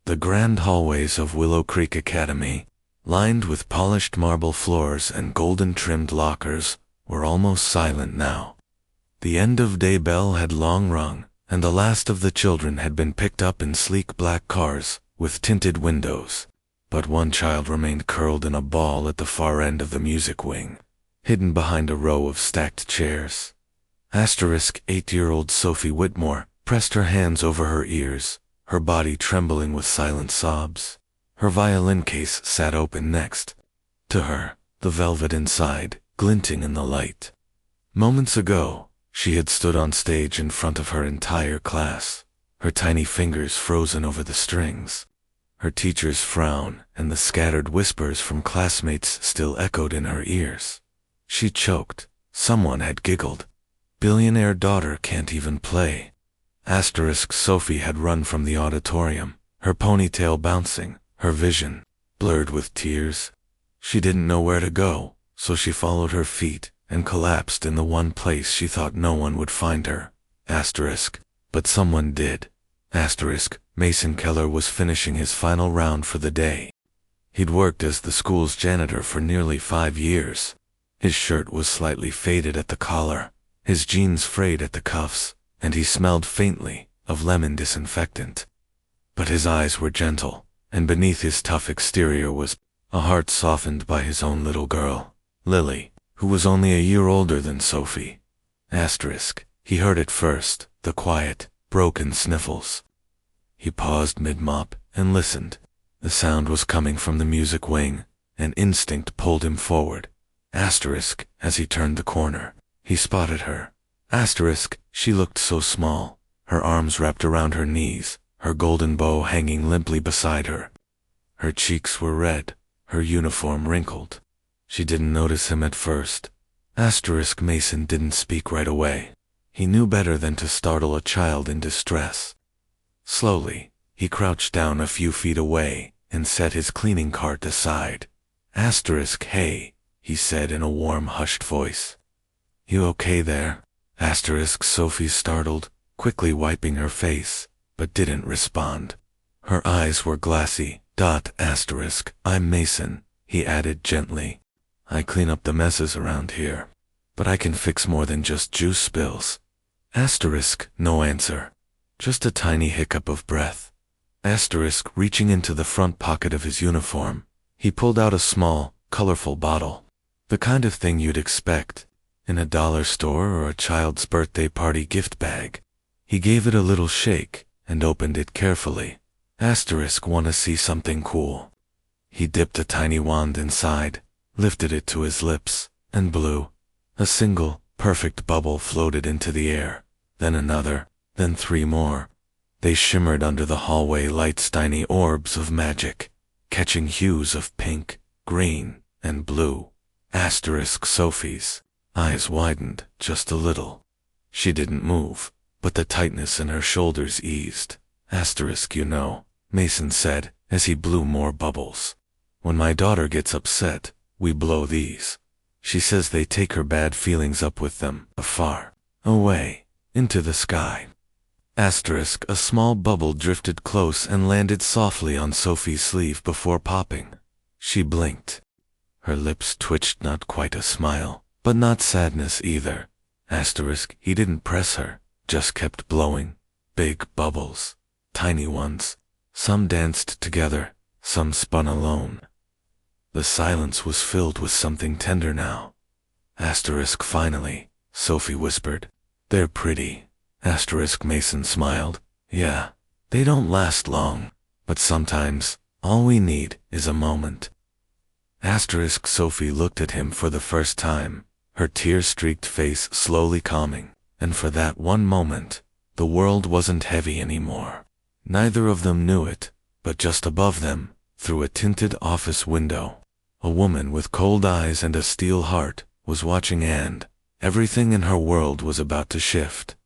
The grand hallways of Willow Creek Academy, lined with polished marble floors and golden-trimmed lockers, were almost silent now. The end-of-day bell had long rung, and the last of the children had been picked up in sleek black cars with tinted windows. But one child remained curled in a ball at the far end of the music wing, hidden behind a row of stacked chairs. 8-year-old Sophie Whitmore pressed her hands over her ears, her body trembling with silent sobs. Her violin case sat open next to her, the velvet inside glinting in the light. Moments ago, she had stood on stage in front of her entire class, her tiny fingers frozen over the strings. Her teacher's frown and the scattered whispers from classmates still echoed in her ears. She choked. Someone had giggled. "Billionaire daughter can't even play." Sophie had run from the auditorium, her ponytail bouncing, her vision blurred with tears. She didn't know where to go, so she followed her feet and collapsed in the one place she thought no one would find her. But someone did. Mason Keller was finishing his final round for the day. He'd worked as the school's janitor for nearly 5 years. His shirt was slightly faded at the collar, his jeans frayed at the cuffs, and he smelled faintly of lemon disinfectant. But his eyes were gentle, and beneath his tough exterior was a heart softened by his own little girl, Lily, who was only a year older than Sophie. He heard it first, the quiet, broken sniffles. He paused mid-mop and listened. The sound was coming from the music wing, and instinct pulled him forward. As he turned the corner, he spotted her. She looked so small, her arms wrapped around her knees, her golden bow hanging limply beside her. Her cheeks were red, her uniform wrinkled. She didn't notice him at first. Mason didn't speak right away. He knew better than to startle a child in distress. Slowly, he crouched down a few feet away and set his cleaning cart aside. "Hey," he said in a warm, hushed voice. "You okay there?" Sophie startled, quickly wiping her face, but didn't respond. Her eyes were glassy. "I'm Mason," he added gently. "I clean up the messes around here, but I can fix more than just juice spills." No answer. Just a tiny hiccup of breath. Reaching into the front pocket of his uniform, he pulled out a small, colorful bottle. The kind of thing you'd expect in a dollar store or a child's birthday party gift bag. He gave it a little shake and opened it carefully. "Wanna see something cool?" He dipped a tiny wand inside, lifted it to his lips, and blew. A single, perfect bubble floated into the air, then another, then 3 more. They shimmered under the hallway lights, tiny orbs of magic, catching hues of pink, green, and blue. Sophie's eyes widened just a little. She didn't move, but the tightness in her shoulders eased. Mason said as he blew more bubbles. "When my daughter gets upset, we blow these. She says they take her bad feelings up with them, afar, away, into the sky." A small bubble drifted close and landed softly on Sophie's sleeve before popping. She blinked. Her lips twitched, not quite a smile, but not sadness either. He didn't press her, just kept blowing. Big bubbles, tiny ones. Some danced together, some spun alone. The silence was filled with something tender now. Finally, Sophie whispered. "They're pretty." Mason smiled. "Yeah, they don't last long, but sometimes all we need is a moment." Sophie looked at him for the first time, her tear-streaked face slowly calming, and for that one moment, the world wasn't heavy anymore. Neither of them knew it, but just above them, through a tinted office window, a woman with cold eyes and a steel heart was watching, and everything in her world was about to shift.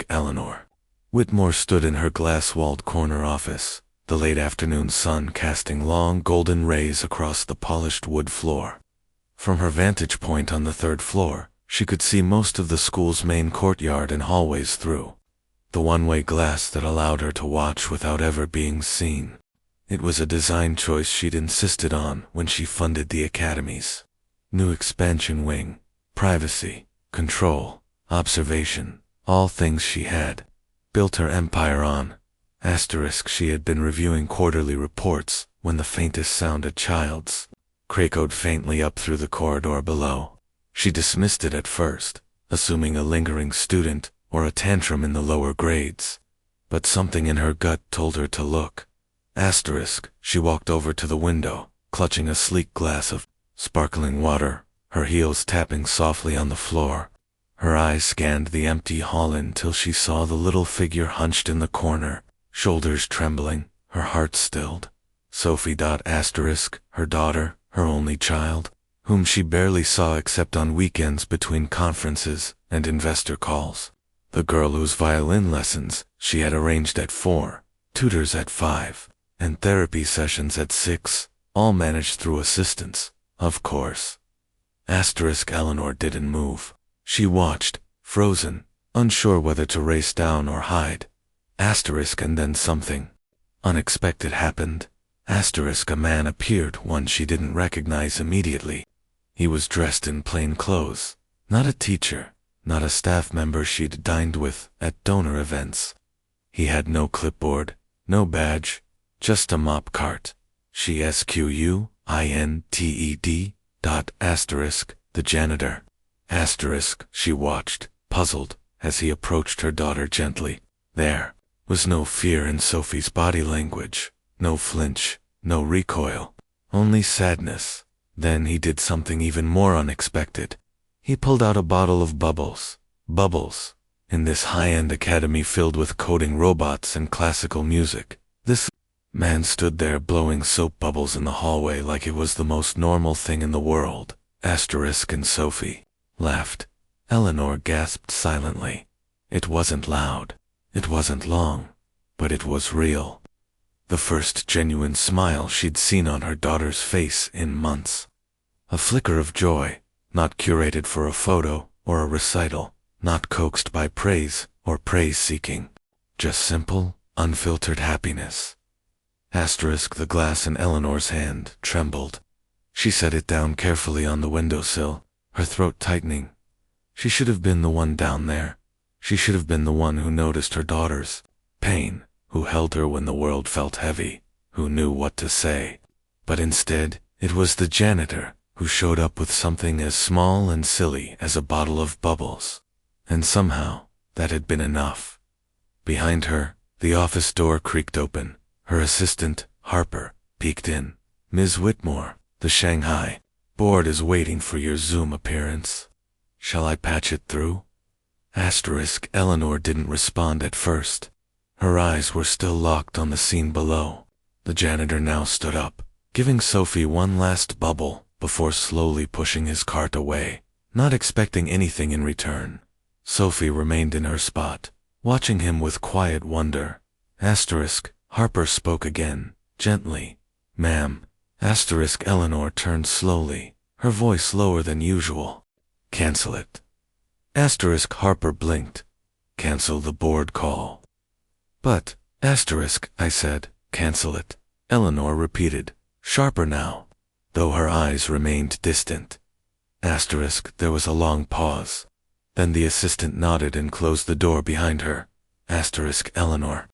Eleanor Whitmore stood in her glass-walled corner office, the late afternoon sun casting long golden rays across the polished wood floor. From her vantage point on the 3rd floor, she could see most of the school's main courtyard and hallways through. the one-way glass that allowed her to watch without ever being seen. It was a design choice she'd insisted on when she funded the academies. New expansion wing, privacy, control, observation, all things she had built her empire on. She had been reviewing quarterly reports when the faintest sound, a child's cry, echoed faintly up through the corridor below. She dismissed it at first, assuming a lingering student or a tantrum in the lower grades. But something in her gut told her to look. She walked over to the window, clutching a sleek glass of sparkling water, her heels tapping softly on the floor. Her eyes scanned the empty hall until she saw the little figure hunched in the corner, shoulders trembling, her heart stilled. Sophie. Her daughter, her only child, whom she barely saw except on weekends between conferences and investor calls. The girl whose violin lessons she had arranged at 4, tutors at 5, and therapy sessions at 6, all managed through assistants, of course. Eleanor didn't move. She watched, frozen, unsure whether to race down or hide. And then something unexpected happened. A man appeared, one she didn't recognize immediately. He was dressed in plain clothes, not a teacher, not a staff member she'd dined with at donor events. He had no clipboard, no badge, just a mop cart. The janitor. She watched, puzzled, as he approached her daughter gently. There was no fear in Sophie's body language, no flinch, no recoil, only sadness. Then he did something even more unexpected. He pulled out a bottle of bubbles. Bubbles. In this high-end academy filled with coding robots and classical music, this man stood there blowing soap bubbles in the hallway like it was the most normal thing in the world. And Sophie laughed. Eleanor gasped silently. It wasn't loud. It wasn't long. But it was real. The first genuine smile she'd seen on her daughter's face in months. A flicker of joy, not curated for a photo or a recital, not coaxed by praise or praise-seeking. Just simple, unfiltered happiness. The glass in Eleanor's hand trembled. She set it down carefully on the windowsill, her throat tightening. She should have been the one down there. She should have been the one who noticed her daughter's pain, who held her when the world felt heavy, who knew what to say. But instead, it was the janitor who showed up with something as small and silly as a bottle of bubbles. And somehow, that had been enough. Behind her, the office door creaked open. Her assistant, Harper, peeked in. "Ms. Whitmore, the Shanghai board is waiting for your Zoom appearance. Shall I patch it through?" Eleanor didn't respond at first. Her eyes were still locked on the scene below. The janitor now stood up, giving Sophie one last bubble before slowly pushing his cart away, not expecting anything in return. Sophie remained in her spot, watching him with quiet wonder. Harper spoke again, gently. "Ma'am." Eleanor turned slowly, her voice lower than usual. "Cancel it." Harper blinked. "Cancel the board call." "But, I said, cancel it," Eleanor repeated, sharper now, though her eyes remained distant. There was a long pause. Then the assistant nodded and closed the door behind her. Eleanor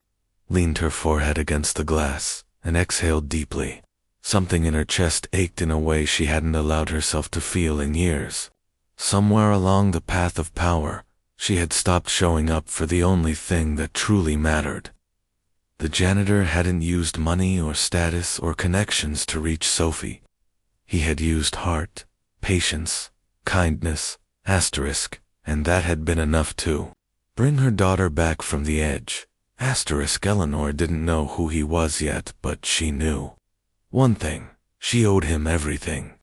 leaned her forehead against the glass and exhaled deeply. Something in her chest ached in a way she hadn't allowed herself to feel in years. Somewhere along the path of power, she had stopped showing up for the only thing that truly mattered. The janitor hadn't used money or status or connections to reach Sophie. He had used heart, patience, kindness, and that had been enough to bring her daughter back from the edge. Eleanor didn't know who he was yet, but she knew one thing: she owed him everything.